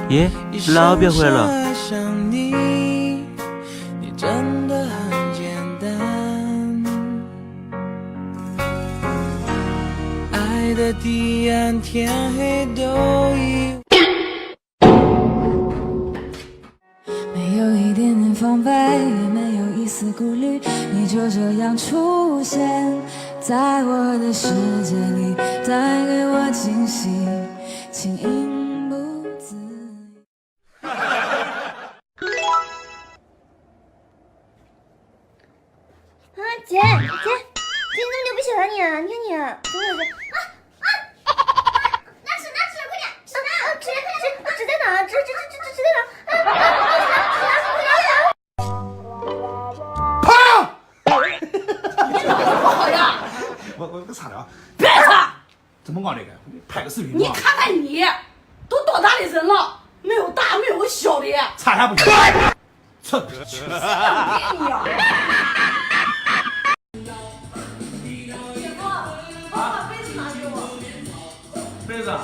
耶，老表回来了。爱的彼岸，天黑都已。没有一点点防备，也没有一丝顾虑，你就这样出现在我的世界里，带给我惊喜，轻盈不自已。姐，你怎么就不喜欢你啊？你看你，真的是拿纸，快点，纸在哪？纸在哪？你脑子不好呀！我擦了，别擦！怎么搞这个？拍个视频。你看看你，都多大的人了，没有大没有小的。擦啥不行？操！谁让你呀？杯子啊！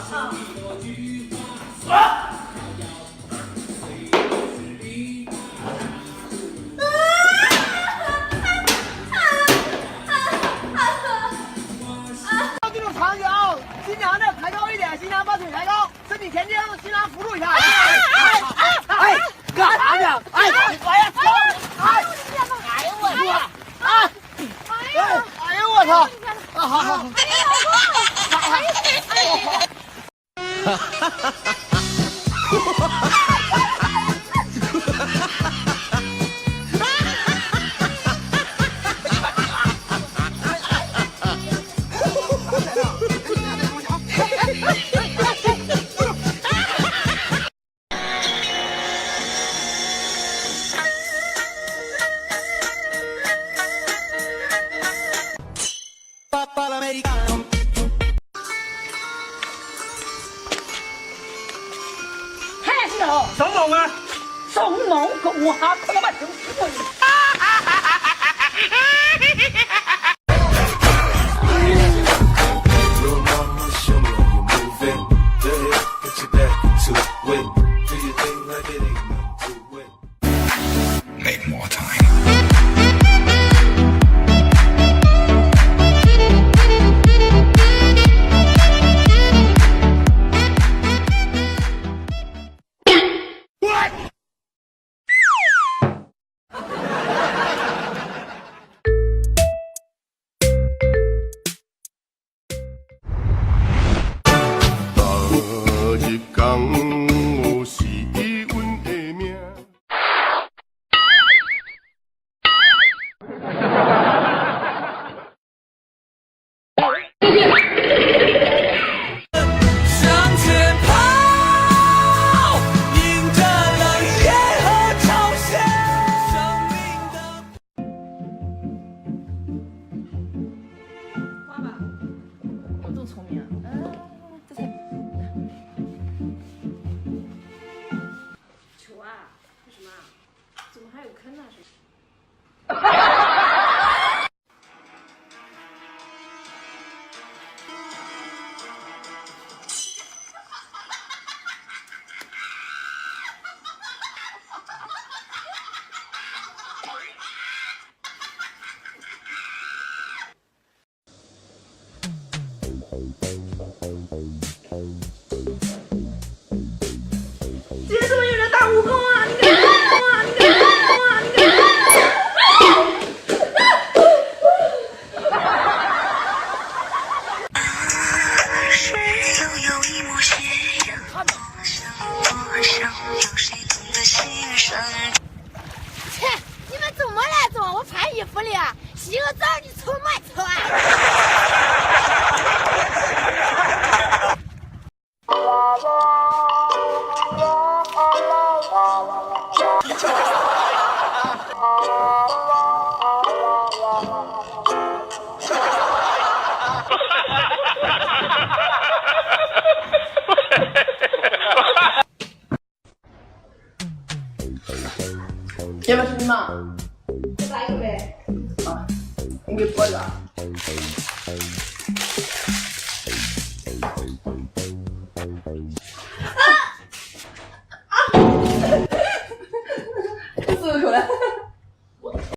这种场景，新娘子抬高一点，新娘把腿抬高，身体前倾，新郎扶住一下。哎，干啥呢？哎呀，哎呦我操！哎呦我操！啊好。上楼啊！上楼跟我还可他妈挺贵。Make more time.这怎么有人打蜈蚣啊？你看，切，你们怎么来着？我穿衣服哩，洗个澡你臭没臭啊？要不要吃吗？再来一个呗。啊，你给播着。